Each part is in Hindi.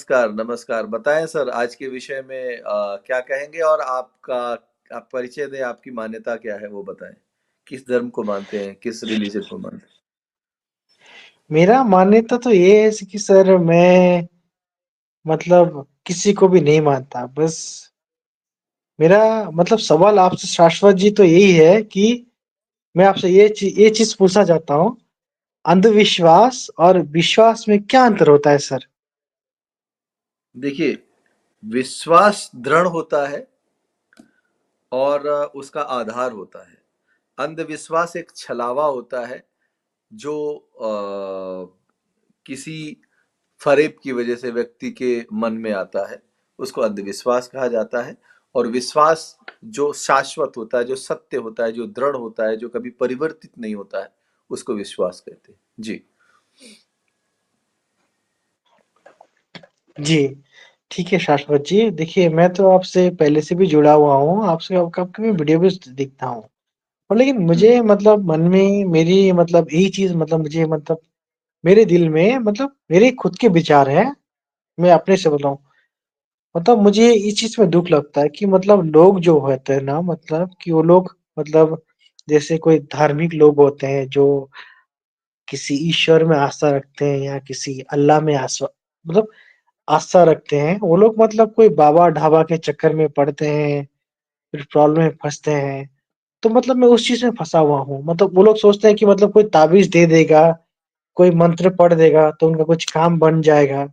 नमस्कार, नमस्कार। बताएँ सर आज के विषय में क्या कहेंगे और आप परिचय दें, आपकी मान्यता क्या है वो बताएँ? किस धर्म को मानते हैं? किस रिलीजन को मानते हैं? मेरा मान्यता तो ये है कि सर मैं मतलब किसी को भी नहीं मानता। बस मेरा मतलब सवाल आपसे शाश्वत जी तो यही है कि मैं आपसे ये चीज़ पूछना चाहता हूँ, अंधविश्वास और विश्वास में क्या अंतर होता है सर? देखिए, विश्वास दृढ़ होता है और उसका आधार होता है। अंधविश्वास एक छलावा होता है जो किसी फ़रेब की वजह से व्यक्ति के मन में आता है, उसको अंधविश्वास कहा जाता है। और विश्वास जो शाश्वत होता है, जो सत्य होता है, जो दृढ़ होता है, जो कभी परिवर्तित नहीं होता है, उसको विश्वास कहते हैं। जी। जी, ठीक है शाश्वत जी। देखिए मैं तो आपसे पहले से भी जुड़ा हुआ हूँ, आपसे आपकी मैं हुँ, वीडियो भी देखता हूँ। और लेकिन हुँ, मुझे मतलब मन में मेरी मतलब यही चीज़ मतलब मुझे मतलब मेरे दिल में मतलब मेरे खुद के विचार हैं, मैं अपने से बताऊँ। मतलब मुझे इस चीज़ में दुःख लगता है कि मतलब लोग जो होते हैं ना मतलब कि वो लोग मतलब जैसे कोई धार्मिक लोग होते हैं जो किसी ईश्वर में आस्था रखते हैं या किसी अल्लाह में मतलब आस्था रखते हैं। वो लोग मतलब कोई बाबा-ढाबा के चक्कर में पड़ते हैं, फिर प्रॉब्लम में फँसते हैं। तो मतलब मैं उस चीज़ में फँसा हुआ हूँ। मतलब वो लोग सोचते हैं कि मतलब कोई ताबीज़ दे देगा, कोई मंत्र पढ़ देगा तो उनका कुछ काम बन जाएगा।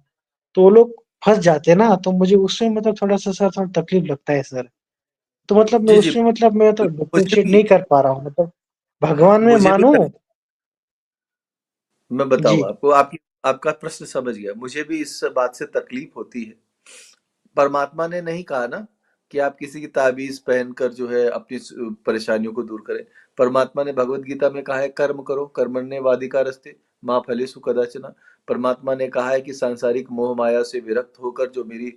तो वो लोग फँस जाते हैं ना, तो मुझे उसमें मतलब थोड़ा-सा सर थोड़ा तकलीफ लगता है सर। तो मतलब मैं जी, जी। उसमें मतलब मैं तो मुझे डिफरेंशिएट भी नहीं कर पा रहा हूँ मतलब भगवान में मुझे भी मानूँ। मैं जी, बताऊँ आपको, आपकी आपका प्रश्न समझ गया। मुझे भी इस बात से तकलीफ होती है। परमात्मा ने नहीं कहा ना कि आप किसी की ताबीज़ पहनकर जो है अपनी परेशानियों को दूर करें। परमात्मा ने भगवत गीता में कहा है कर्म करो, कर्मण्येवाधिकारस्ते माँ फलेषु कदाचन। परमात्मा ने कहा है कि सांसारिक मोह माया से विरक्त होकर जो मेरी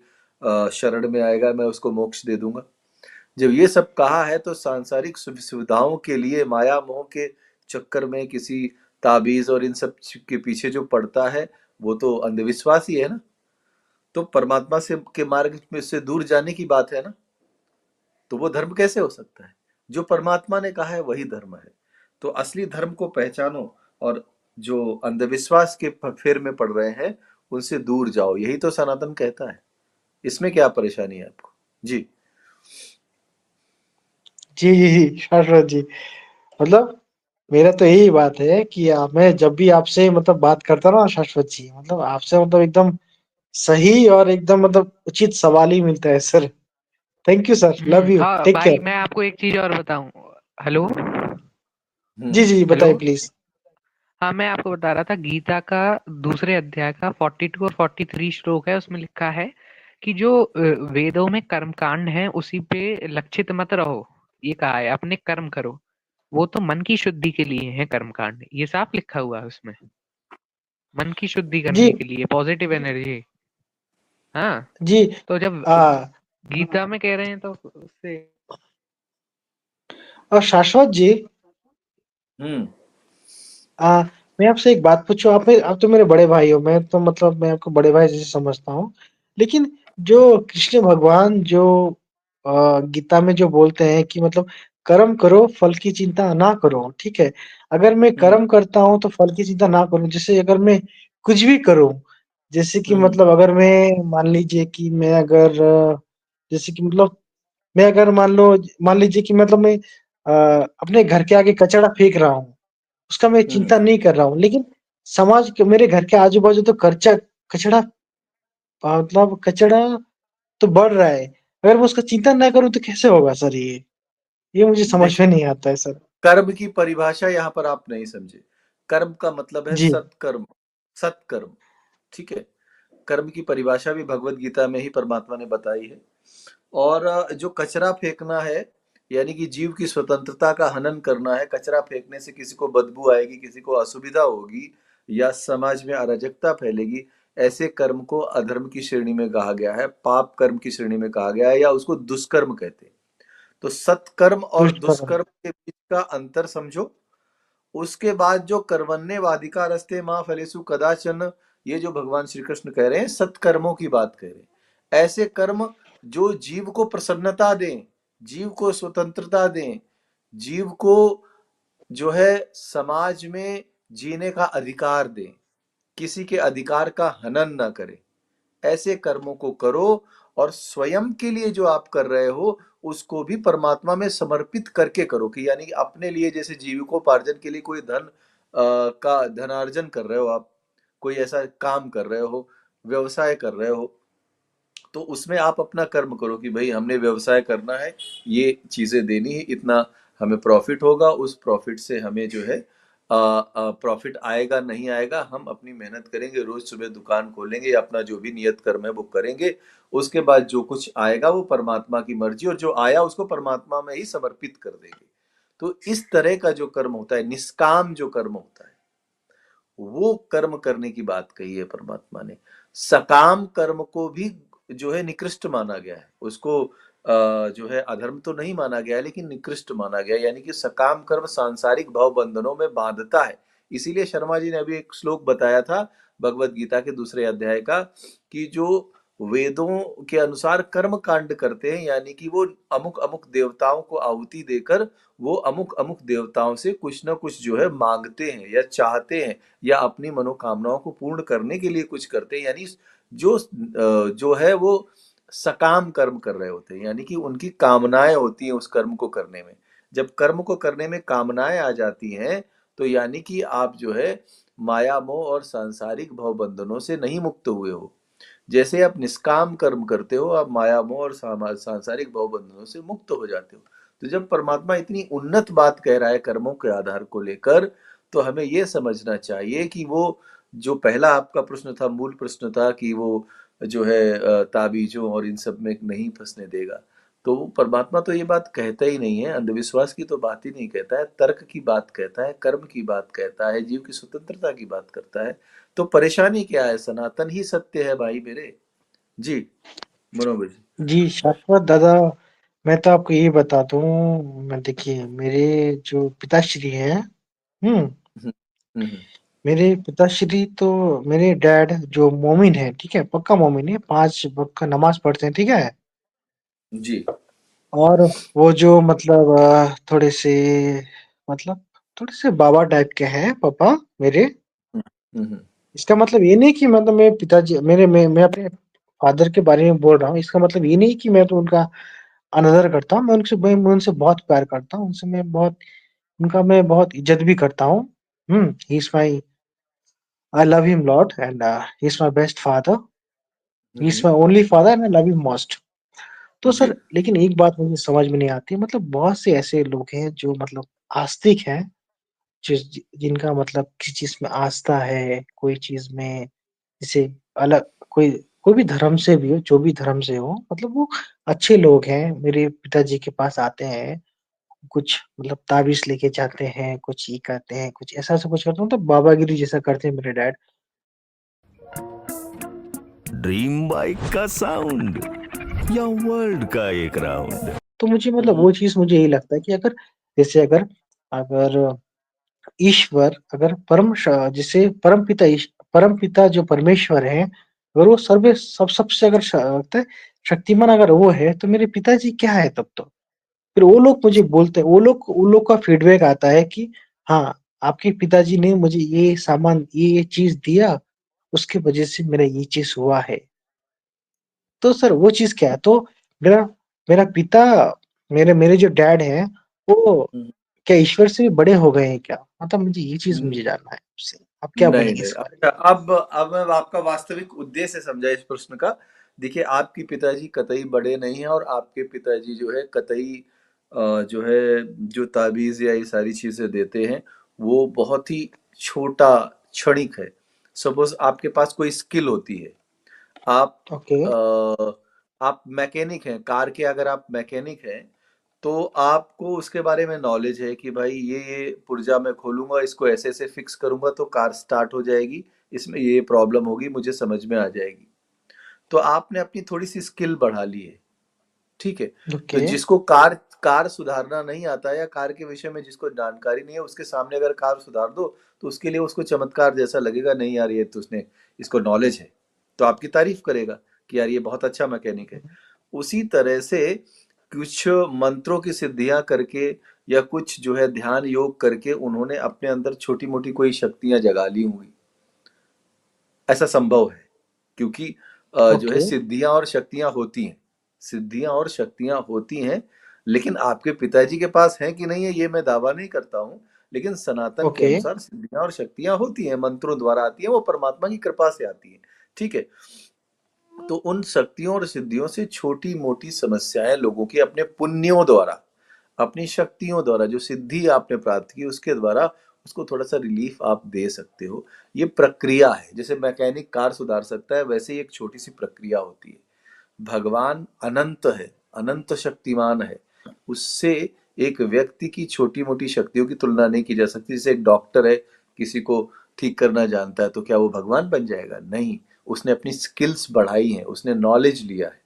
शरण में आएगा मैं उसको मोक्ष दे दूंगा। जब ये सब कहा है तो सांसारिक सुविधाओं के लिए माया मोह के चक्कर में किसी ताबीज और इन सब के पीछे जो पड़ता है वो तो अंधविश्वास ही है ना। तो परमात्मा से के मार्ग में से दूर जाने की बात है ना। तो वो धर्म कैसे हो सकता है? जो परमात्मा ने कहा है वही धर्म है। तो असली धर्म को पहचानो और जो अंधविश्वास के फेर में पड़ रहे हैं उनसे दूर जाओ, यही तो सनातन कहता है। इसमें क्या परेशानी है आपको? जी। जी, जी, जी, शाश्वत जी। मतलब मेरा तो यही बात है कि मैं जब भी आपसे मतलब बात करता हूँ ना शाश्वत जी, मतलब आपसे मतलब एकदम सही और एकदम मतलब उचित सवाल ही मिलता है sir. Thank you sir, love you, हाँ टेक भाई, केयर। मैं आपको एक चीज और बताऊं। हेलो। जी, जी, हेलो। बताइए प्लीज़। हाँ, मैं आपको बता रहा था, गीता का दूसरे अध्याय का 42 और 43 श्लोक है, उसमें लिखा है कि जो वेदों में कर्मकांड है उसी पे लक्षित मत रहो। ये कहा है अपने कर्म करो। वो तो मन की शुद्धि के लिए है कर्मकांड, ये साफ लिखा हुआ है उसमें। मन की शुद्धि जी, करने के लिए, पॉजिटिव एनर्जी। हाँ। जी, तो जब आ, गीता में कह रहे हैं तो उससे। और शाश्वत जी, हम्म। आ, मैं आपसे एक बात पूछूं। आप तो मेरे बड़े भाई हो, मैं तो मतलब मैं आपको बड़े भाई जैसे समझता हूँ। लेकिन जो कृष्ण भगवान जो गीता में जो बोलते हैं कि मतलब कर्म करो फल की चिंता ना करो, ठीक है। अगर मैं हम्म। कर्म करता हूँ तो फल की चिंता ना करूँ, जैसे अगर मैं कुछ भी करूँ, जैसे कि हम्म। मतलब अगर मैं मान लीजिए कि मैं अगर जैसे कि मतलब मैं अगर मान लीजिए कि मतलब मैं अपने घर के आगे कचरा फेंक रहा हूँ, उसका मैं हम्म। चिंता नहीं कर रहा हूँ, लेकिन समाज के मेरे घर के आजू-बाजू तो कचरा कचरा मतलब कचरा तो बढ़ रहा है। अगर मैं उसका चिंता ना करूँ तो कैसे होगा सर ये? ये मुझे समझ में देखिए, नहीं आता है सर। कर्म की परिभाषा यहाँ पर आप नहीं समझे। कर्म का मतलब है जी, सत्कर्म, सत्कर्म, ठीक है? कर्म की परिभाषा भी भगवत गीता में ही परमात्मा ने बताई है। और जो कचरा फेंकना है, यानी कि जीव की स्वतंत्रता का हनन करना है। कचरा फेंकने से किसी को बदबू आएगी, किसी को असुविधा होगी या समाज में अराजकता फैलेगी, ऐसे कर्म को अधर्म की श्रेणी में कहा गया है, पाप कर्म की श्रेणी में कहा गया है, या उसको दुष्कर्म कहते हैं। तो सत्कर्म और दुष्कर्म। दुष्कर्म के बीच का अंतर समझो। उसके बाद जो कर्मण्येवाधिकारस्ते माँ फलेषु कदाचन, ये जो भगवान श्री कृष्ण कह रहे हैं सत्कर्मों की बात कह रहे हैं। ऐसे कर्म जो जीव को प्रसन्नता दें, जीव को स्वतंत्रता दें, जीव को जो है समाज में जीने का अधिकार दें, किसी के अधिकार का हनन ना करें, ऐसे कर्मों को करो। और स्वयं के लिए जो आप कर रहे हो उसको भी परमात्मा में समर्पित करके करो, कि यानी कि अपने लिए जैसे जीविकोपार्जन के लिए कोई का धनार्जन कर रहे हो आप, कोई ऐसा काम कर रहे हो, व्यवसाय कर रहे हो, तो उसमें आप अपना कर्म करो कि भाई हमने व्यवसाय करना है, ये चीजें देनी है, इतना हमें प्रॉफिट होगा, उस प्रॉफिट से हमें जो है प्रॉफिट आएगा नहीं आएगा हम अपनी मेहनत करेंगे, रोज सुबह दुकान खोलेंगे या अपना जो भी नियत कर्म है वो करेंगे। उसके बाद जो कुछ आएगा वो परमात्मा की मर्जी, और जो आया उसको परमात्मा में ही समर्पित कर देंगे। तो इस तरह का जो कर्म होता है, निष्काम जो कर्म होता है, वो कर्म करने की बात कही है परमात्मा ने। सकाम कर्म को भी जो है निकृष्ट माना गया है, उसको जो है अधर्म तो नहीं माना गया है लेकिन निकृष्ट माना गया है। यानी कि सकाम कर्म सांसारिक भाव बंधनों में बांधता है। इसीलिए शर्मा जी ने अभी एक श्लोक बताया था भगवत गीता के दूसरे अध्याय का, कि जो वेदों के अनुसार कर्म कांड करते हैं, यानी कि वो अमुक अमुक देवताओं को आहुति देकर वो अमुक अमुक देवताओं से कुछ ना कुछ जो है मांगते हैं या चाहते हैं, या अपनी मनोकामनाओं को पूर्ण करने के लिए कुछ करते हैं। यानी जो है वो सकाम कर्म कर रहे होते हैं, यानी कि उनकी कामनाएं होती हैं उस कर्म को करने में। जब कर्म को करने में कामनाएं आ जाती हैं तो यानी कि आप जो है माया मोह और सांसारिक भव बंधनों से नहीं मुक्त हुए हो। जैसे आप निष्काम कर्म करते हो आप माया मोह और सांसारिक भव बंधनों से मुक्त हो जाते हो। तो जब परमात्मा इतनी उन्नत बात कह रहा है कर्मों के आधार को लेकर, तो हमें यह समझना चाहिए कि वो जो पहला आपका प्रश्न था, मूल प्रश्न था कि वो जो है ताबीजों और इन सब में नहीं फंसने देगा, तो वो परमात्मा तो ये बात कहता ही नहीं है, अंधविश्वास की तो बात ही नहीं कहता है, तर्क की बात कहता है, कर्म की बात कहता है, जीव की स्वतंत्रता की बात करता है। तो परेशानी क्या है, सनातन ही सत्य है भाई मेरे। जी मनोज जी। जी शाश्वत दादा, मैं तो आपको ये बता दूं, मैं देखिए मेरे जो पिताश्री हैं, हम्म, हम्म, मेरे पिताश्री तो मेरे डैड जो मोमिन है, ठीक है, पक्का मोमिन है, 5 वक्त का नमाज पढ़ते हैं, ठीक है। जी। और वो जो मतलब थोड़े से मतलब थोड़े से बाबा टाइप के हैं पापा मेरे। हम्म, हम्म, इसका मतलब ये नहीं कि मतलब मेरे पिताजी मैं अपने फादर के बारे में बोल रहा हूँ। इसका मतलब ये नहीं कि मैं तो उनका अनादर करता हूँ। मैं उनसे बहुत प्यार करता हूँ। मैं बहुत इज्जत भी करता हूँ। He is my I love him lot and he is my best father. He is hmm, my only father and I love him most. तो जी। सर लेकिन एक बात मुझे समझ में नहीं आती, मतलब बहुत से ऐसे लोग हैं जो मतलब आस्तिक हैं, जिनका मतलब किसी चीज में आस्था है, कोई चीज में जैसे अलग कोई कोई भी धर्म से भी हो, जो भी धर्म से हो, मतलब वो अच्छे लोग हैं। मेरे पिताजी के पास आते हैं, कुछ मतलब ताबीज लेके जाते हैं, कुछ ये करते हैं, कुछ ऐसा ऐसा कुछ करते हैं, मतलब बाबागिरी जैसा करते हैं मेरे डैड। ड्रीम बाइक का साउंड या वर्ल्ड का एक राउंड। तो मुझे मतलब हम्म, वो चीज मुझे यही लगता है कि अगर जैसे अगर अगर ईश्वर अगर जिसे परम पिता जो परमेश्वर है, अगर वो सबसे अगर लगता है शक्तिमान अगर वो है, तो मेरे पिताजी क्या है तब तो। फिर वो लोग मुझे बोलते हैं, उन लोग का फीडबैक आता है कि हाँ, आपके पिताजी ने मुझे ये सामान ये चीज दिया, उसके वजह से मेरा ये चीज हुआ है। तो सर वो चीज क्या है? तो मेरा मेरा पिता मेरे मेरे जो डैड हैं, वो हम्म, क्या ईश्वर से भी बड़े हो गए हैं क्या? मतलब मुझे ये चीज हम्म, मुझे जानना है आपसे। आप क्या नहीं बोलेंगे नहीं, इस बारे अच्छा अब मैं आपका वास्तविक उद्देश्य समझा इस प्रश्न का। देखिए आपकी पिताजी कतई बड़े नहीं हैं, और आपके पिताजी जो है कतई जो है जो ताबीज या ये सारी चीजें देते हैं वो बहुत ही छोटा क्षणिक है। सपोज आपके पास कोई स्किल होती है, आप में? ओके। आप मैकेनिक हैं कार के, अगर आप मैकेनिक हैं तो आपको उसके बारे में नॉलेज है कि भाई ये पुर्जा मैं खोलूंगा, इसको ऐसे ऐसे फिक्स करूंगा तो कार स्टार्ट हो जाएगी, इसमें ये प्रॉब्लम होगी, मुझे समझ में आ जाएगी। तो आपने अपनी थोड़ी सी स्किल बढ़ा ली है, ठीक है। तो ओके। कार सुधारना नहीं आता या कार के विषय में जिसको जानकारी नहीं है, उसके सामने अगर कार सुधार दो तो उसके लिए उसको चमत्कार जैसा लगेगा, नहीं यार ये तो उसने, इसको नॉलेज है, तो आपकी तारीफ करेगा कि यार ये बहुत अच्छा मैकेनिक है। उसी तरह से कुछ मंत्रों की सिद्धियां करके या कुछ जो है ध्यान योग करके उन्होंने अपने अंदर छोटी मोटी कोई शक्तियां जगा ली हुई, ऐसा संभव है। क्योंकि जो है ओके, सिद्धियां और शक्तियां होती हैं, सिद्धियां और शक्तियां होती हैं, लेकिन आपके पिताजी के पास है कि नहीं है ये मैं दावा नहीं करता हूं, लेकिन सनातन के ओके, अनुसार सिद्धियां और शक्तियां होती हैं, मंत्रों द्वारा आती है, वो परमात्मा की कृपा से आती है। ठीक है, तो उन शक्तियों और सिद्धियों से छोटी मोटी समस्याएं लोगों की अपने पुण्यों द्वारा, अपनी शक्तियों द्वारा, जो सिद्धि आपने प्राप्त की उसके द्वारा उसको थोड़ा सा रिलीफ आप दे सकते हो। ये प्रक्रिया है, जैसे मैकेनिक कार सुधार सकता है वैसे ही एक छोटी सी प्रक्रिया होती है। भगवान अनंत है, अनंत शक्तिमान है, उससे एक व्यक्ति की छोटी मोटी शक्तियों की तुलना नहीं की जा सकती। जैसे एक डॉक्टर है, किसी को ठीक करना जानता है, तो क्या वो भगवान बन जाएगा? नहीं, उसने अपनी स्किल्स बढ़ाई हैं, उसने नॉलेज लिया है।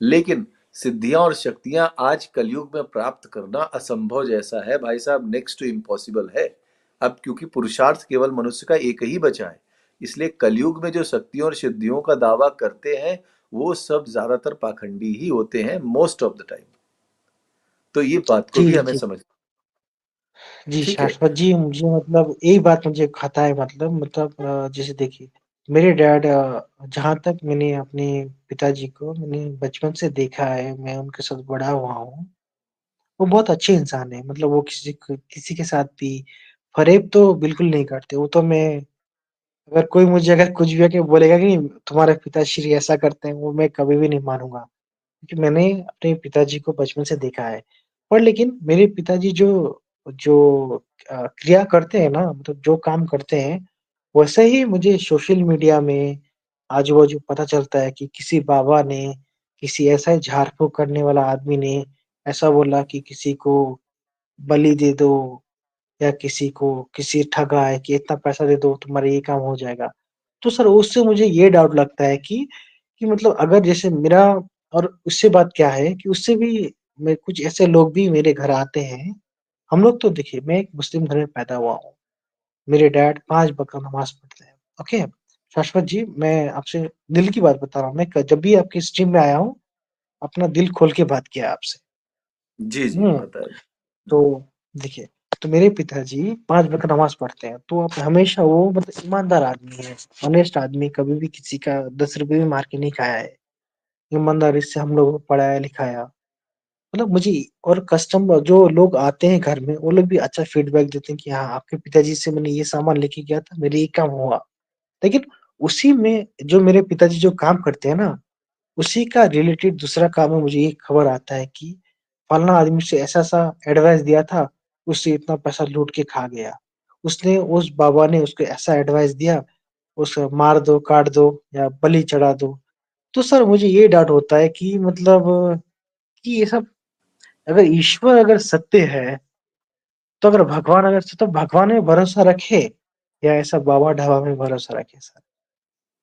लेकिन सिद्धियां और शक्तियां आज कलयुग में प्राप्त करना असंभव जैसा है भाई साहब, नेक्स्ट टू इम्पॉसिबल है। अब क्योंकि पुरुषार्थ केवल मनुष्य का एक ही बचा है, इसलिए कलयुग में जो शक्तियों और सिद्धियों का दावा करते हैं वो सब ज्यादातर पाखंडी ही होते हैं, मोस्ट ऑफ द टाइम। तो ये बात को जी, भी हमें जी, समझ, जी, ठीक है। शाश्वत जी, मुझे मतलब यही बात मुझे खाता है, मतलब जैसे देखिए, मेरे डैड, जहाँ तक मैंने अपने पिताजी को मैंने बचपन से देखा है, मैं उनके साथ बड़ा हुआ हूँ, वो बहुत अच्छे इंसान हैं। मतलब वो किसी के साथ भी फ़रेब तो बिल्कुल नहीं करते। वो तो मैं, अगर कोई मुझे अगर कुछ भी आके बोलेगा कि तुम्हारे पिताश्री ऐसा करते हैं, वो मैं कभी भी नहीं मानूँगा। क्योंकि मैंने अपने पिताजी को बचपन से देखा है। पर लेकिन मेरे पिताजी जो जो क्रिया करते हैं ना, मतलब जो काम करते हैं, वैसे ही मुझे सोशल मीडिया में आजू-बाजू पता चलता है कि किसी बाबा ने, किसी ऐसा ही झाड़-फूँक करने वाला आदमी ने ऐसा बोला कि किसी को बलि दे दो, या किसी को किसी ठगा है कि इतना पैसा दे दो तुम्हारा ये काम हो जाएगा। तो सर उससे मुझे ये डाउट लगता है कि मतलब अगर जैसे मेरा, और उससे बात क्या है कि उससे भी मैं कुछ ऐसे लोग भी मेरे घर आते हैं। हम लोग तो देखिए, मैं एक मुस्लिम घर में पैदा हुआ हूँ। मेरे डैड 5 वक़्त का नमाज़ पढ़ते हैं। ओके? शाश्वत जी, मैं आपसे दिल की बात बता रहा हूँ। मैं क जब भी आपकी स्ट्रीम में आया हूँ, अपना दिल खोल के बात किया है आपसे। जी जी हुँ। पता है। तो देखिए, तो मेरे पिताजी 5 वक़्त नमाज़ पढ़ते हैं, तो आप हमेशा, वो मतलब ईमानदार आदमी है, ऑनेस्ट आदमी, कभी भी किसी का 10 रुपए भी मार के नहीं खाया है। ईमानदारी से हम लोगों को पढ़ाया-लिखाया। मतलब मुझे, और जो लोग आते हैं घर में, वो लोग भी अच्छा फीडबैक देते हैं कि हाँ, आपके पिताजी से मैंने ये सामान लेके गया था, मेरे ये काम हुआ। लेकिन उसी में जो मेरे पिताजी जो काम करते हैं ना, उसी का रिलेटेड दूसरा काम में मुझे ये खबर आता है कि फलाना आदमी से ऐसा-ऐसा एडवाइस दिया था, उससे इतना पैसा लूट के खा गया। उस बाबा ने उसको ऐसा एडवाइस दिया, उसे मार दो, काट दो या बलि चढ़ा दो। तो सर मुझे ये डाउट होता है कि मतलब कि ये सब, अगर ईश्वर अगर सत्य है, तो अगर भगवान अगर सत्य, तो भगवान में भरोसा रखे या ऐसा बाबा-ढाबा में भरोसा रखे सर?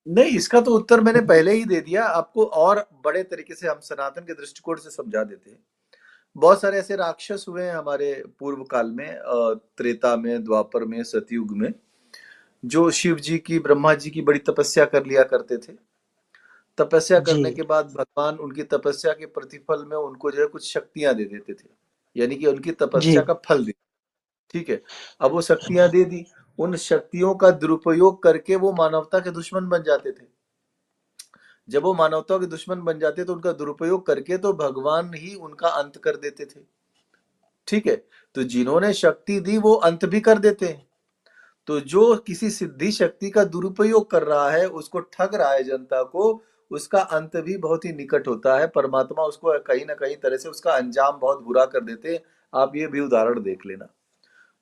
नहीं, इसका तो उत्तर मैंने पहले ही दे दिया आपको, और बड़े तरीके से हम सनातन के दृष्टिकोण से समझा देते हैं। बहुत सारे ऐसे राक्षस हुए हैं हमारे पूर्व काल में, त्रेता में, द्वापर में, सतयुग में, जो शिव जी की, ब्रह्मा जी की बड़ी तपस्या कर लिया करते थे। तपस्या करने जी, के बाद भगवान उनकी तपस्या के प्रतिफल में उनको जो है कुछ शक्तियां दे देते थे, यानी कि उनकी जी, तपस्या का फल दे। ठीक है, अब वो शक्तियां दे दी, उन शक्तियों का दुरुपयोग करके वो मानवता के दुश्मन बन जाते थे। जब वो मानवता के दुश्मन बन जाते तो उनका दुरुपयोग करके तो भगवान ही उनका अंत कर देते थे। ठीक है, तो जिन्होंने शक्ति दी वो अंत भी कर देते हैं। तो जो किसी सिद्धि शक्ति का दुरुपयोग कर रहा है, उसको ठग रहा है जनता को, उसका अंत भी बहुत ही निकट होता है। परमात्मा उसको कहीं ना कहीं तरह से उसका अंजाम बहुत बुरा कर देते हैं। आप ये भी उदाहरण देख लेना,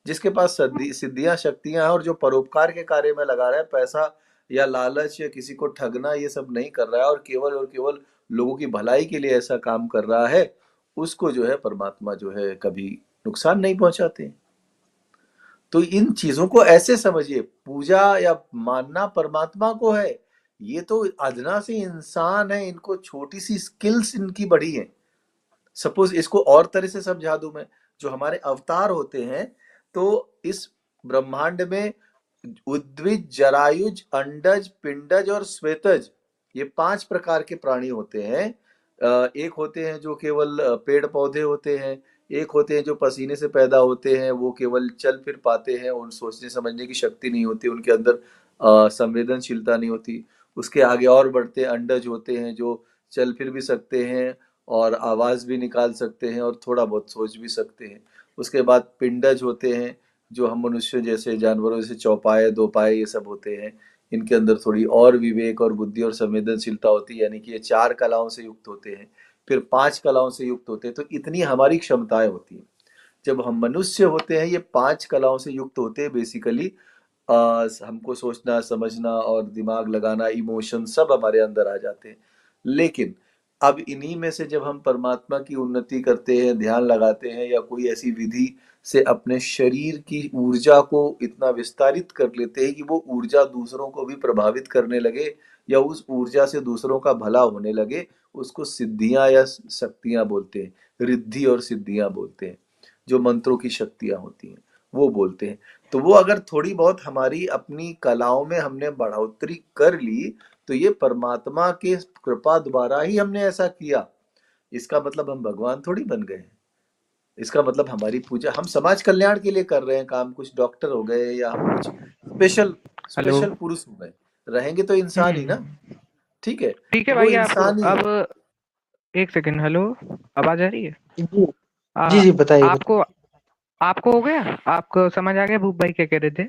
जिसके पास सिद्धियां शक्तियां हैं और जो परोपकार के कार्य में लगा रहा है, पैसा या लालच या किसी को ठगना ये सब नहीं कर रहा है और केवल लोगों की भलाई के लिए ऐसा काम कर रहा है, उसको जो है परमात्मा जो है कभी नुकसान नहीं पहुंचाते। तो इन चीजों को ऐसे समझिए, पूजा या मानना परमात्मा को है, ये तो अदना से इंसान है, इनको छोटी सी स्किल्स इनकी बढ़ी है। सपोज इसको और तरह से समझा दूं मैं, जो हमारे अवतार होते हैं, तो इस ब्रह्मांड में उद्भिज, जरायुज, अंडज, पिंडज और श्वेतज, ये 5 प्रकार के प्राणी होते हैं। एक होते हैं जो केवल पेड़ पौधे होते हैं, एक होते हैं जो पसीने से पैदा होते हैं, वो केवल चल फिर पाते हैं, उन सोचने समझने की शक्ति नहीं होती, उनके अंदर संवेदनशीलता नहीं होती। उसके आगे और बढ़ते अंडज होते हैं जो चल फिर भी सकते हैं और आवाज़ भी निकाल सकते हैं और थोड़ा बहुत सोच भी सकते हैं। उसके बाद पिंडज होते हैं जो हम मनुष्य जैसे जानवरों जैसे चौपाए, दोपाए ये सब होते हैं। इनके अंदर थोड़ी और विवेक और बुद्धि और संवेदनशीलता होती है, यानी कि ये 4 कलाओं से युक्त होते हैं, फिर 5 कलाओं से युक्त होते हैं। तो इतनी हमारी क्षमताएं होती हैं। जब हम मनुष्य होते हैं ये 5 कलाओं से युक्त होते हैं बेसिकली। हमको सोचना समझना और दिमाग लगाना, इमोशन सब हमारे अंदर आ जाते हैं। लेकिन अब इन्हीं में से जब हम परमात्मा की उन्नति करते हैं, ध्यान लगाते हैं या कोई ऐसी विधि से अपने शरीर की ऊर्जा को इतना विस्तारित कर लेते हैं कि वो ऊर्जा दूसरों को भी प्रभावित करने लगे या उस ऊर्जा से दूसरों का भला होने लगे, उसको सिद्धियां या शक्तियां बोलते हैं। रिद्धि और सिद्धियां बोलते हैं, जो मंत्रों की शक्तियां होती हैं वो बोलते हैं। तो वो अगर थोड़ी बहुत हमारी अपनी कलाओं में हमने बढ़ोतरी कर ली, तो ये परमात्मा के कृपा द्वारा ही हमने ऐसा किया। इसका मतलब हम भगवान थोड़ी बन गए हैं। इसका मतलब हमारी पूजा हम समाज कल्याण के लिए कर रहे हैं काम, कुछ डॉक्टर हो गए या हम कुछ स्पेशल हेलो। स्पेशल पुरुष हो गए, रहेंगे तो इंसान ही ना। ठीक है, ठीक है तो वो भाई, आप इंसान ही है। अब एक सेकंड। हेलो, आवाज आ रही है? जी आ, जी जी, बताइए बताइए। आपको आपको हो गया? आपको समझ आ गया भूप भाई क्या कह रहे थे?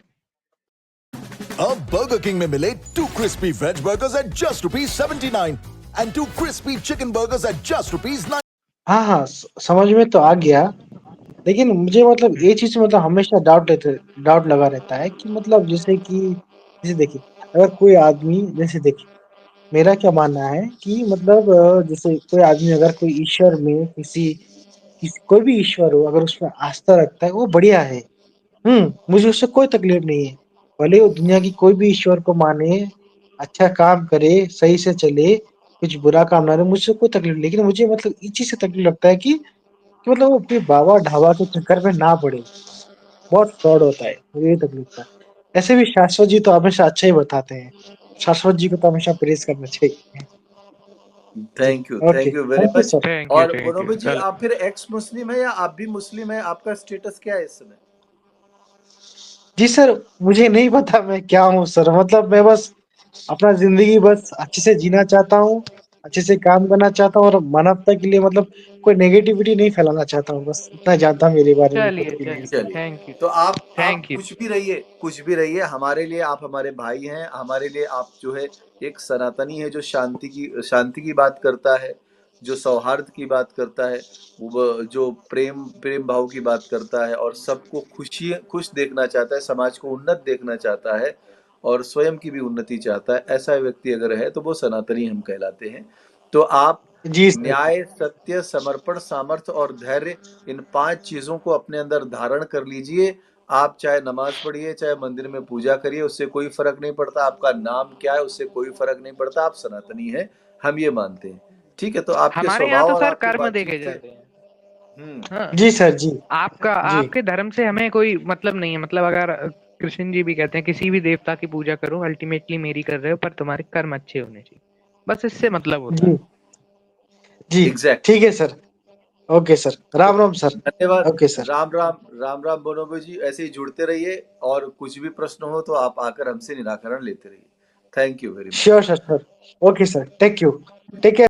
अब बर्गर किंग में मिले 2 crispy veg burgers at just ₹79 and 2 crispy chicken burgers at just ₹9. हाँ हाँ, समझ में तो आ गया। लेकिन मुझे मतलब ये चीज मतलब हमेशा डाउट लगा रहता है कि मतलब जैसे देखिए, अगर कोई आदमी जैसे देखिए, मेरा क्या मानना है कि मतलब जैसे कोई आदमी अगर कोई ईश्वर में कोई भी ईश्वर हो, अगर उसमें आस्था रखता है, वो बढ़िया है। मुझे उससे कोई तकलीफ नहीं है। भले वो दुनिया की कोई भी ईश्वर को माने, अच्छा काम करे, सही से चले, कुछ बुरा काम ना करे, मुझसे कोई तकलीफ नहीं। लेकिन मुझे मतलब इस चीज से तकलीफ लगता है कि मतलब वो अपने बाबा ढाबा के चक्कर में ना पड़े। बहुत फ्रॉड होता है, मुझे ये तकलीफ था। ऐसे भी शाश्वत जी तो हमेशा अच्छा ही बताते हैं। शाश्वत जी को तो हमेशा प्रेज करना चाहिए। जी, okay, thank you very thank you much. Sir. और थैंक यू बोनोबी जी, चलो। आप फिर एक्स मुस्लिम है या आप भी मुस्लिम है? आपका स्टेटस क्या है इस समय? जी सर, मुझे नहीं पता मैं क्या हूँ सर। मतलब मैं बस अपना ज़िंदगी बस अच्छे से जीना चाहता हूँ, अच्छे से काम करना चाहता हूँ और मानवता के लिए मतलब कोई नेगेटिविटी नहीं फैलाना चाहता हूँ। बस इतना जानता हूँ मेरे बारे में खुद चलिए के लिए चलिए, सर। चलिए, थैंक यू। तो आप थैंक यू। कुछ भी रहिए हमारे लिए। आप हमारे भाई हैं, हमारे लिए आप जो है एक सनातनी है जो शांति की बात करता है, जो सौहार्द की बात करता है, वो जो प्रेम प्रेम भाव की बात करता है और सबको खुश देखना चाहता है, समाज को उन्नत देखना चाहता है और स्वयं की भी उन्नति चाहता है। ऐसा व्यक्ति अगर है तो वो सनातनी हम कहलाते हैं। तो आप जी सर। न्याय, सत्य, समर्पण, सामर्थ्य और धैर्य, इन 5 चीजों को अपने अंदर धारण कर लीजिए। आप चाहे नमाज पढ़िए, चाहे मंदिर में पूजा करिए, उससे कोई फर्क नहीं पड़ता। आपका नाम क्या है उससे कोई फर्क नहीं पड़ता। आप सनातनी हैं, हम ये मानते हैं। ठीक है, तो आपके हमारे यहाँ स्वभाव तो और सर आपके कर्म देखे बातचीत से जाते हैं। हम्म हाँ। जी सर, जी। आपका जी। आपके धर्म से हमें कोई मतलब नहीं है। मतलब अगर कृष्ण जी भी कहते हैं किसी भी देवता की पूजा करो, अल्टीमेटली मेरी कर रहे हो, पर तुम्हारे कर्म अच्छे होने चाहिए। बस इससे मतलब होता जी, है। जी। एग्जैक्टली। ठीक है सर। Okay sir. तो राम राम सर। धन्यवाद। Okay sir. राम राम। राम राम बोनोबो जी, ऐसे ही जुड़ते रहिए और कुछ भी प्रश्न हो तो आप आकर हमसे निराकरण लेते रहिए। Thank you very much. Sure sir, sir. Okay sir. Thank you. Take care.